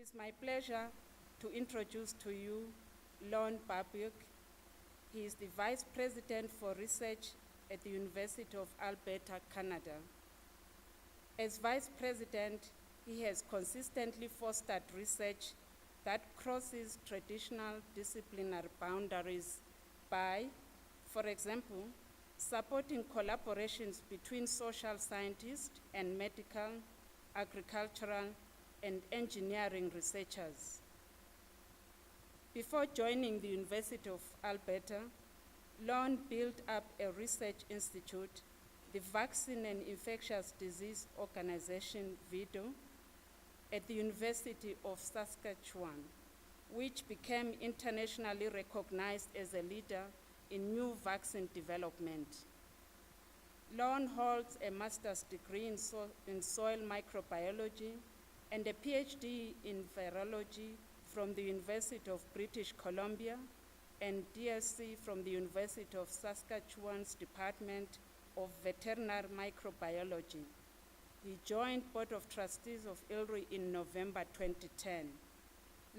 is my pleasure to introduce to you Lorne Babiuk. He is the Vice President for Research at the University of Alberta, Canada. As Vice President, he has consistently fostered research that crosses traditional disciplinary boundaries by, for example, supporting collaborations between social scientists and medical, agricultural, and engineering researchers. Before joining the University of Alberta, Lorne built up a research institute, the Vaccine and Infectious Disease Organization, VIDO, at the University of Saskatchewan, which became internationally recognized as a leader in new vaccine development. Lorne holds a master's degree in soil microbiology and a PhD in virology from the University of British Columbia and DSc from the University of Saskatchewan's Department of Veterinary Microbiology. He joined Board of Trustees of ILRI in November 2010.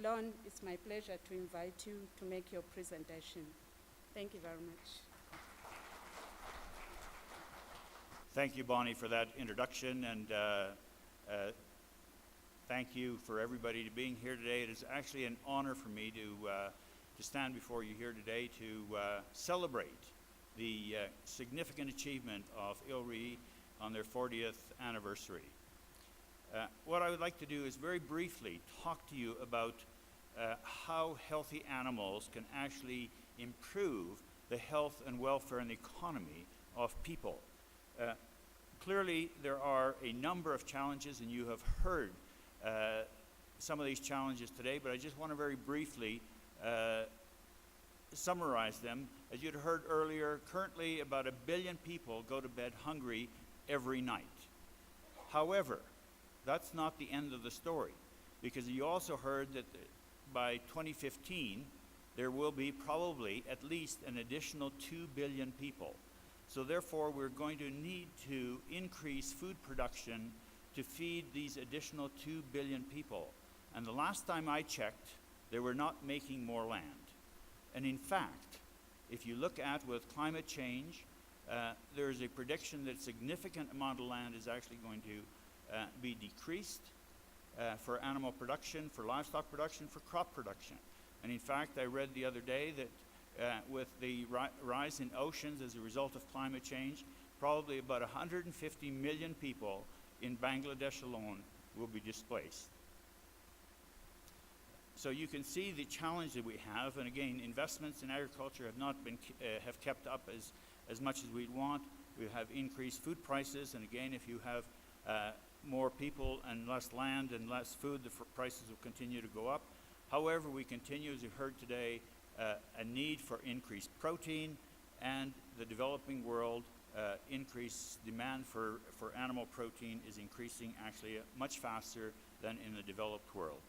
Lorne, it's my pleasure to invite you to make your presentation. Thank you very much. Thank you, Bonnie, for that introduction, and thank you for everybody being here today. It is actually an honor for me to stand before you here today to celebrate the significant achievement of ILRI on their 40th anniversary. What I would like to do is very briefly talk to you about how healthy animals can actually improve the health and welfare and the economy of people. Clearly, there are a number of challenges, and you have heard some of these challenges today, but I just want to very briefly summarize them. As you'd heard earlier, currently about 1 billion people go to bed hungry every night. However, that's not the end of the story, because you also heard that by 2015, there will be probably at least an additional 2 billion people. So therefore, we're going to need to increase food production to feed these additional 2 billion people. And the last time I checked, they were not making more land. And in fact, if you look at with climate change, there's a prediction that a significant amount of land is actually going to be decreased for animal production, for livestock production, for crop production. And in fact, I read the other day that with the rise in oceans as a result of climate change, probably about 150 million people in Bangladesh alone will be displaced. So you can see the challenge that we have, and again, investments in agriculture have not been have kept up as much as we'd want. We have increased food prices, and again, if you have more people and less land and less food, the prices will continue to go up. However, we continue, as you've heard today, a need for increased protein, and the developing world increased demand for animal protein is increasing actually much faster than in the developed world.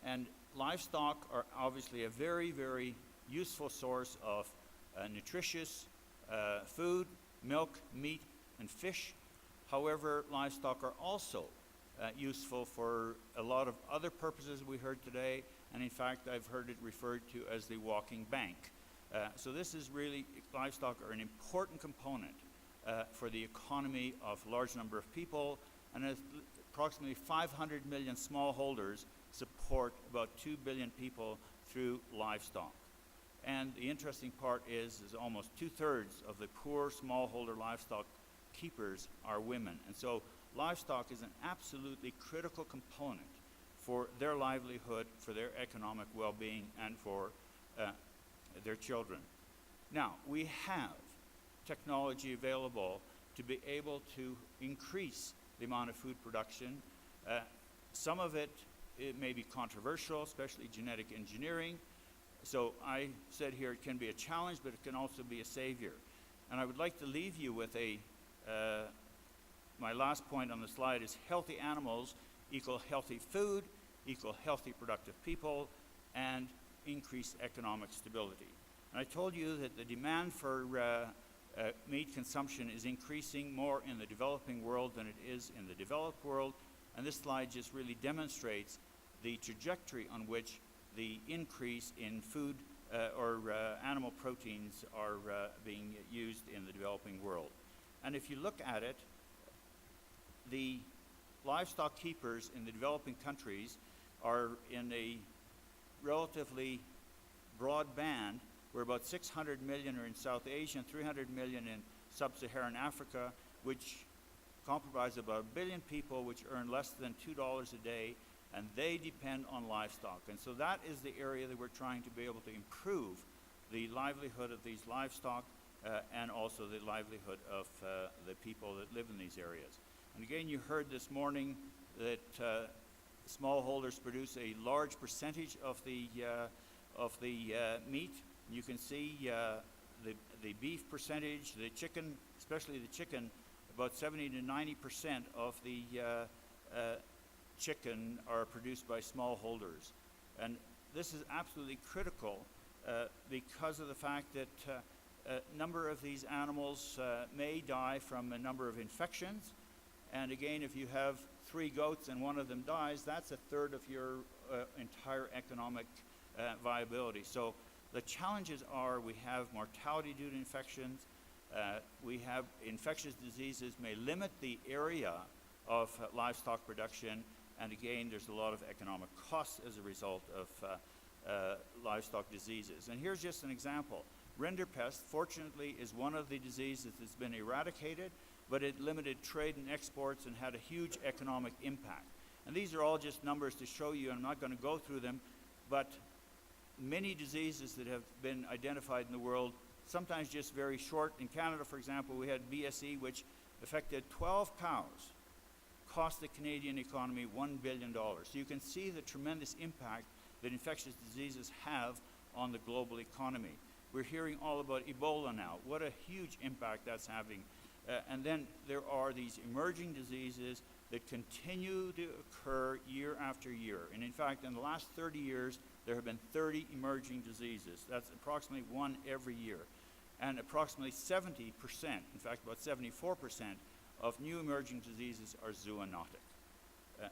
And livestock are obviously a very, very useful source of nutritious food, milk, meat, and fish. However, livestock are also useful for a lot of other purposes we heard today, and in fact, I've heard it referred to as the walking bank. So this is really, livestock are an important component for the economy of a large number of people, and approximately 500 million smallholders support about 2 billion people through livestock. And the interesting part is almost 2/3 of the poor smallholder livestock keepers are women. And so livestock is an absolutely critical component for their livelihood, for their economic well-being, and for their children. Now, we have technology available to be able to increase the amount of food production. Some of it may be controversial, especially genetic engineering. So I said here it can be a challenge, but it can also be a savior. And I would like to leave you with my last point on the slide is healthy animals equal healthy food, equal healthy productive people, and increased economic stability. And I told you that the demand for meat consumption is increasing more in the developing world than it is in the developed world. And this slide just really demonstrates the trajectory on which the increase in food or animal proteins are being used in the developing world. And if you look at it, the livestock keepers in the developing countries are in a relatively broad band, where about 600 million are in South Asia and 300 million in sub-Saharan Africa, which comprise about 1 billion people which earn less than $2 a day, and they depend on livestock. And so that is the area that we're trying to be able to improve the livelihood of these livestock and also the livelihood of the people that live in these areas. And again, you heard this morning that smallholders produce a large percentage of the meat. You can see the beef percentage, the chicken, especially the chicken, about 70 to 90% of the chicken are produced by smallholders. And this is absolutely critical because of the fact that a number of these animals may die from a number of infections. And again, if you have 3 goats and one of them dies, that's a third of your entire economic viability. So the challenges are we have mortality due to infections, we have infectious diseases may limit the area of livestock production, and again, there's a lot of economic costs as a result of livestock diseases. And here's just an example. Rinderpest, fortunately, is one of the diseases that's been eradicated, but it limited trade and exports and had a huge economic impact. And these are all just numbers to show you, I'm not going to go through them, but many diseases that have been identified in the world, sometimes just very short. In Canada, for example, we had BSE, which affected 12 cows, cost the Canadian economy $1 billion. So you can see the tremendous impact that infectious diseases have on the global economy. We're hearing all about Ebola now. What a huge impact that's having. And then there are these emerging diseases that continue to occur year after year. And in fact, in the last 30 years, there have been 30 emerging diseases. That's approximately 1 every year. And approximately 70%, in fact about 74%, of new emerging diseases are zoonotic.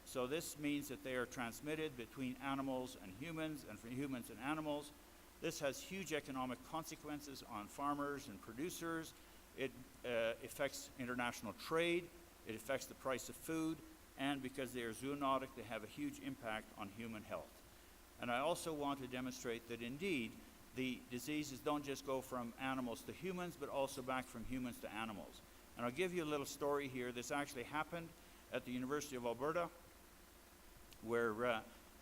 So this means that they are transmitted between animals and humans, and from humans and animals. This has huge economic consequences on farmers and producers. It affects international trade. It affects the price of food. And because they are zoonotic, they have a huge impact on human health. And I also want to demonstrate that indeed, the diseases don't just go from animals to humans, but also back from humans to animals. And I'll give you a little story here. This actually happened at the University of Alberta, where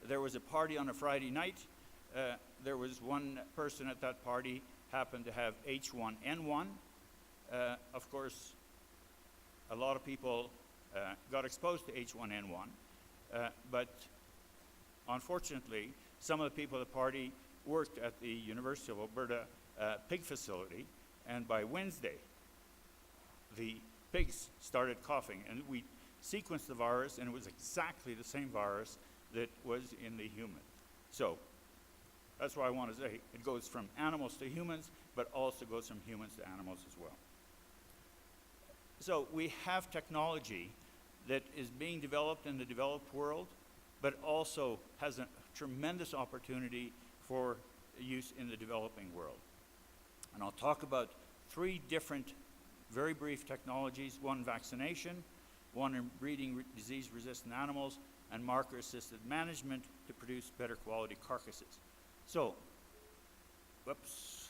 there was a party on a Friday night. There was one person at that party happened to have H1N1. Of course, a lot of people got exposed to H1N1, but unfortunately, some of the people at the party worked at the University of Alberta pig facility, and by Wednesday, the pigs started coughing, and we sequenced the virus, and it was exactly the same virus that was in the human. So that's why I want to say it goes from animals to humans, but also goes from humans to animals as well. So we have technology that is being developed in the developed world, but also has a tremendous opportunity for use in the developing world. And I'll talk about 3 different, very brief technologies: one vaccination, one in breeding disease-resistant animals, and marker-assisted management to produce better quality carcasses. So, whoops,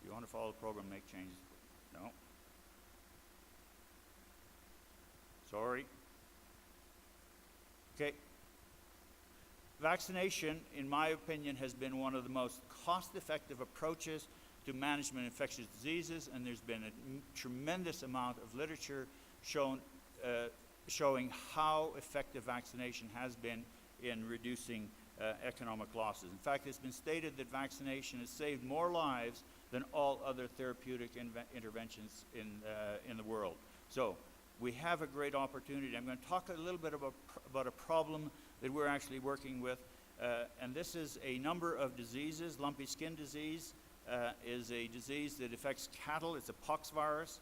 you want to follow the program, make changes? No. Sorry. Okay. Vaccination, in my opinion, has been one of the most cost-effective approaches to management of infectious diseases, and there's been a tremendous amount of literature showing how effective vaccination has been in reducing economic losses. In fact, it's been stated that vaccination has saved more lives than all other therapeutic interventions in the world. So we have a great opportunity. I'm going to talk a little bit about a problem that we're actually working with, and this is a number of diseases. Lumpy skin disease is a disease that affects cattle. It's a pox virus.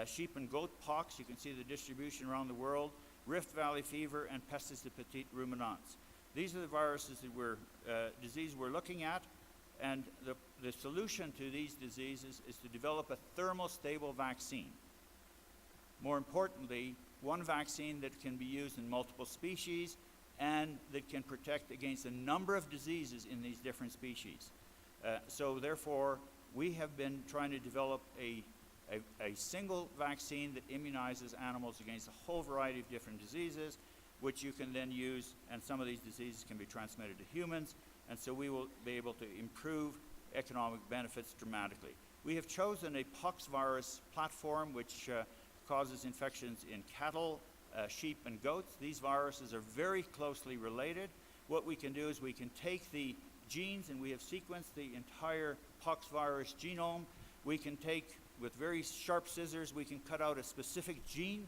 Sheep and goat pox, you can see the distribution around the world. Rift Valley fever, and pestis de petite ruminants. These are the viruses that diseases we're looking at, and the solution to these diseases is to develop a thermostable vaccine. More importantly, one vaccine that can be used in multiple species and that can protect against a number of diseases in these different species. So therefore, we have been trying to develop a single vaccine that immunizes animals against a whole variety of different diseases, which you can then use, and some of these diseases can be transmitted to humans, and so we will be able to improve economic benefits dramatically. We have chosen a pox virus platform which causes infections in cattle, sheep, and goats. These viruses are very closely related. What we can do is we can take the genes, and we have sequenced the entire pox virus genome. We can take, with very sharp scissors, we can cut out a specific gene,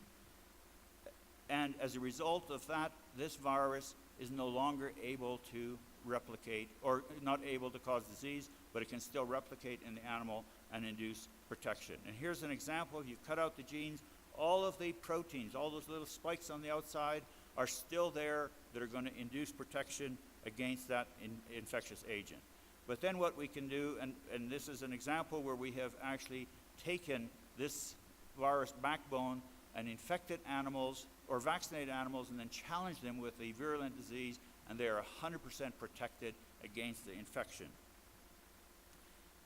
and as a result of that, this virus is no longer able to replicate, or not able to cause disease, but it can still replicate in the animal and induce protection. And here's an example. If you cut out the genes, all of the proteins, all those little spikes on the outside are still there that are going to induce protection against that infectious agent. But then what we can do, and this is an example where we have actually taken this virus backbone and infected animals or vaccinated animals and then challenged them with a virulent disease, and they are 100% protected against the infection.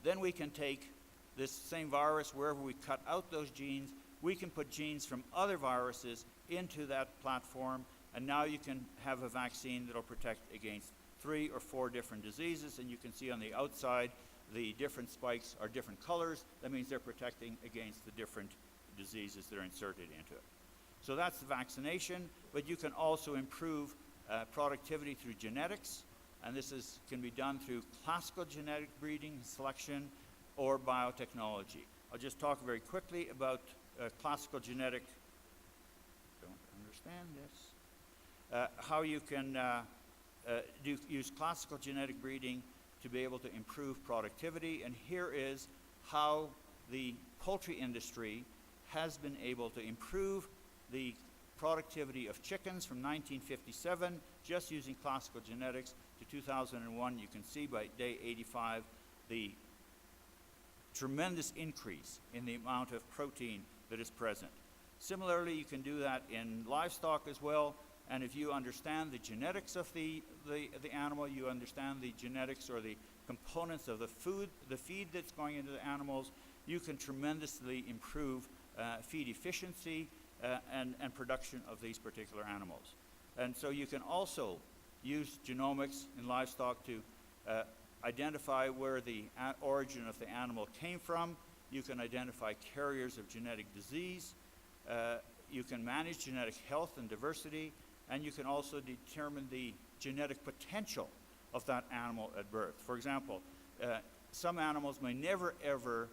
Then we can take this same virus, wherever we cut out those genes, we can put genes from other viruses into that platform, and now you can have a vaccine that will protect against 3 or 4 different diseases, and you can see on the outside the different spikes are different colors. That means they're protecting against the different diseases that are inserted into it. So that's the vaccination, but you can also improve productivity through genetics, and this can be done through classical genetic breeding, selection, or biotechnology. I'll just talk very quickly about classical genetic, don't understand this, how you can use classical genetic breeding to be able to improve productivity. And here is how the poultry industry has been able to improve the productivity of chickens from 1957, just using classical genetics, to 2001. You can see by day 85 the tremendous increase in the amount of protein that is present. Similarly, you can do that in livestock as well, and if you understand the genetics of the animal, you understand the genetics or the components of the feed that's going into the animals, you can tremendously improve feed efficiency and production of these particular animals. And so you can also use genomics in livestock to identify where the origin of the animal came from. You can identify carriers of genetic disease. You can manage genetic health and diversity, and you can also determine the genetic potential of that animal at birth. For example, some animals may never ever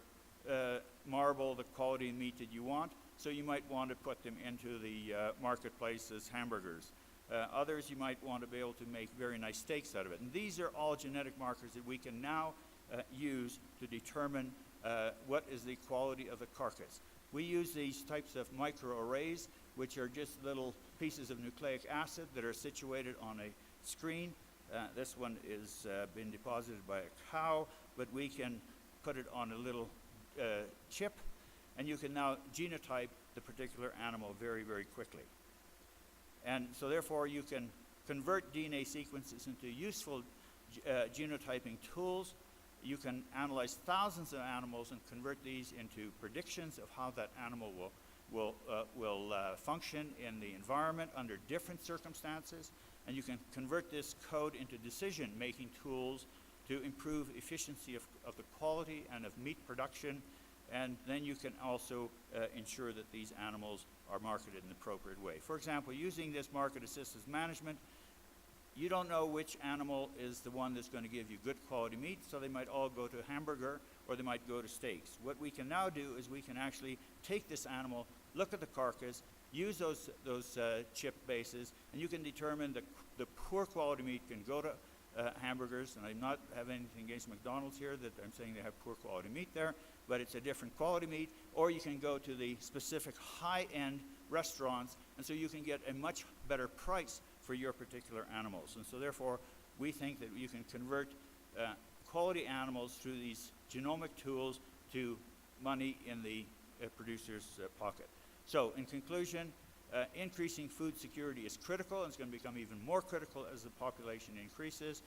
marble the quality of meat that you want, so you might want to put them into the marketplace as hamburgers. Others you might want to be able to make very nice steaks out of it. And these are all genetic markers that we can now use to determine what is the quality of the carcass. We use these types of microarrays, which are just little pieces of nucleic acid that are situated on a screen. This one is been deposited by a cow, but we can put it on a little chip, and you can now genotype the particular animal very, very quickly. And so therefore you can convert DNA sequences into useful genotyping tools. You can analyze thousands of animals and convert these into predictions of how that animal will function in the environment under different circumstances. And you can convert this code into decision-making tools to improve efficiency of the quality and of meat production. And then you can also ensure that these animals are marketed in the appropriate way. For example, using this market assistance management, you don't know which animal is the one that's going to give you good quality meat, so they might all go to hamburger or they might go to steaks. What we can now do is we can actually take this animal, look at the carcass, use those chip bases, and you can determine the poor quality meat can go to hamburgers, and I'm not having anything against McDonald's here that I'm saying they have poor quality meat there, but it's a different quality meat, or you can go to the specific high-end restaurants, and so you can get a much better price for your particular animals. And so therefore, we think that you can convert quality animals through these genomic tools to money in the producer's pocket. So in conclusion, increasing food security is critical, and it's going to become even more critical as the population increases.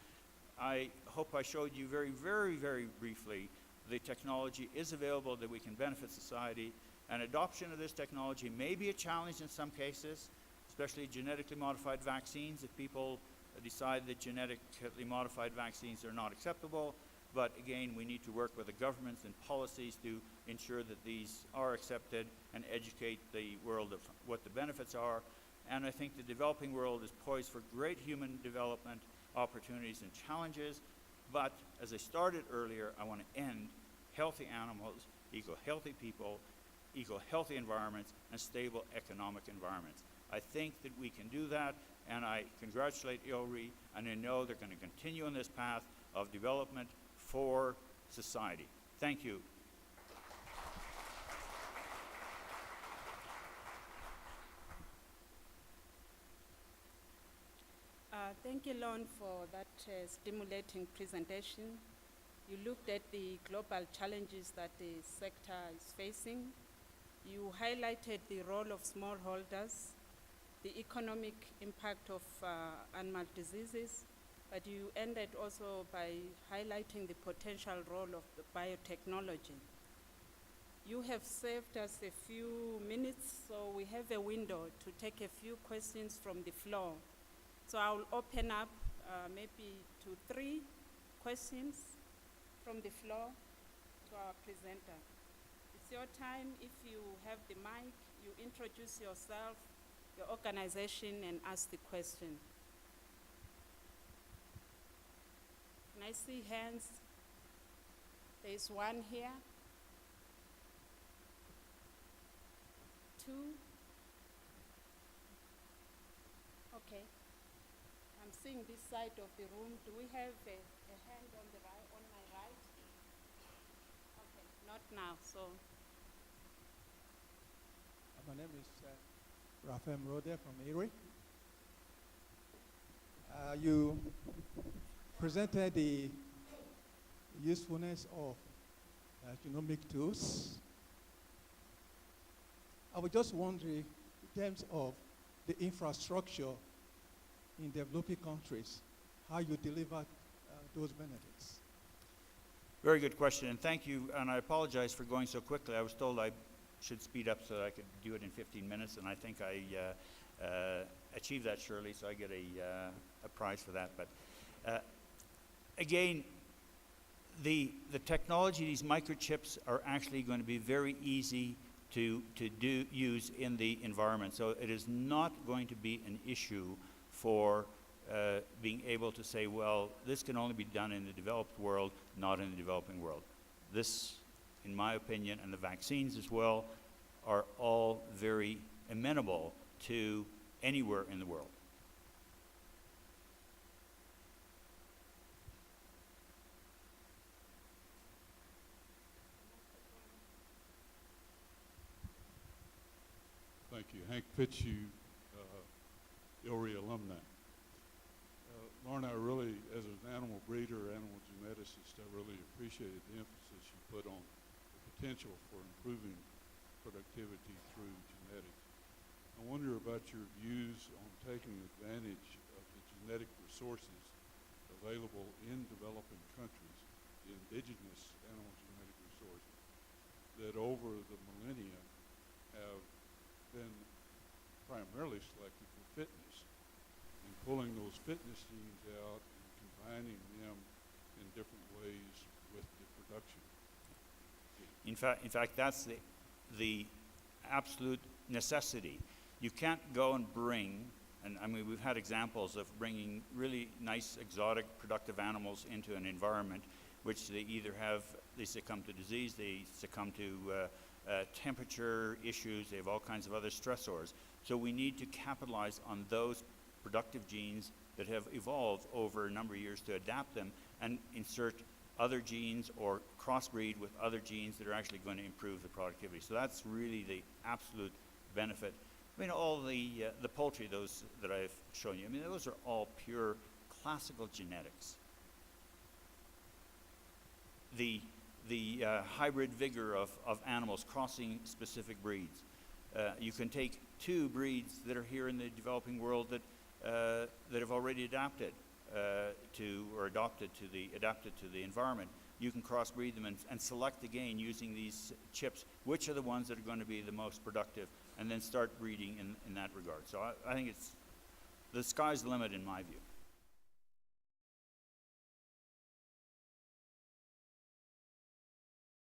I hope I showed you very, very, very briefly the technology is available that we can benefit society, and adoption of this technology may be a challenge in some cases, especially genetically modified vaccines, if people decide that genetically modified vaccines are not acceptable. But again, we need to work with the governments and policies to ensure that these are accepted and educate the world of what the benefits are. And I think the developing world is poised for great human development opportunities and challenges. But as I started earlier, I want to end healthy animals equal healthy people, equal healthy environments, and stable economic environments. I think that we can do that, and I congratulate ILRI, and I know they're going to continue on this path of development for society. Thank you. Thank you, Lorne, for that stimulating presentation. You looked at the global challenges that the sector is facing. You highlighted the role of smallholders, the economic impact of animal diseases, but you ended also by highlighting the potential role of the biotechnology. You have saved us a few minutes, so we have a window to take a few questions from the floor. So I'll open up maybe to 3 questions from the floor to our presenter. It's your time. If you have the mic, you introduce yourself, your organization, and ask the question. Can I see hands? There is 1 here. 2. Okay. I'm seeing this side of the room. Do we have a hand on the right, on my right? Okay, not now, so. My name is Raphael Mrode from ILRI. You presented the usefulness of genomic tools. I was just wondering, in terms of the infrastructure in developing countries, how you deliver those benefits. Very good question, and thank you, and I apologize for going so quickly. I was told I should speed up so that I could do it in 15 minutes, and I think I achieved that surely, so I get a prize for that. But again, the technology, these microchips are actually going to be very easy to use in the environment. So it is not going to be an issue for being able to say, well, this can only be done in the developed world, not in the developing world. This, in my opinion, and the vaccines as well, are all very amenable to anywhere in the world. Thank you. Hank Fitzhugh, ILRI alumni. Lorne, I really, as an animal breeder, animal geneticist, I really appreciated the emphasis you put on the potential for improving productivity through genetics. I wonder about your views on taking advantage of the genetic resources available in developing countries, the indigenous animal genetic resources, that over the millennia have been primarily selected for fitness, and pulling those fitness genes out and combining them in different ways with the production. In fact, that's the absolute necessity. You can't go and bring, and I mean, we've had examples of bringing really nice, exotic, productive animals into an environment which they succumb to disease, they succumb to temperature issues, they have all kinds of other stressors. So we need to capitalize on those productive genes that have evolved over a number of years to adapt them and insert other genes or crossbreed with other genes that are actually going to improve the productivity. So that's really the absolute benefit. I mean, all the poultry, those that I've shown you, I mean, those are all pure classical genetics. The hybrid vigor of animals crossing specific breeds. You can take two breeds that are here in the developing world that have already adapted adapted to the environment. You can crossbreed them and select again using these chips which are the ones that are going to be the most productive, and then start breeding in that regard. So I think the sky's the limit in my view.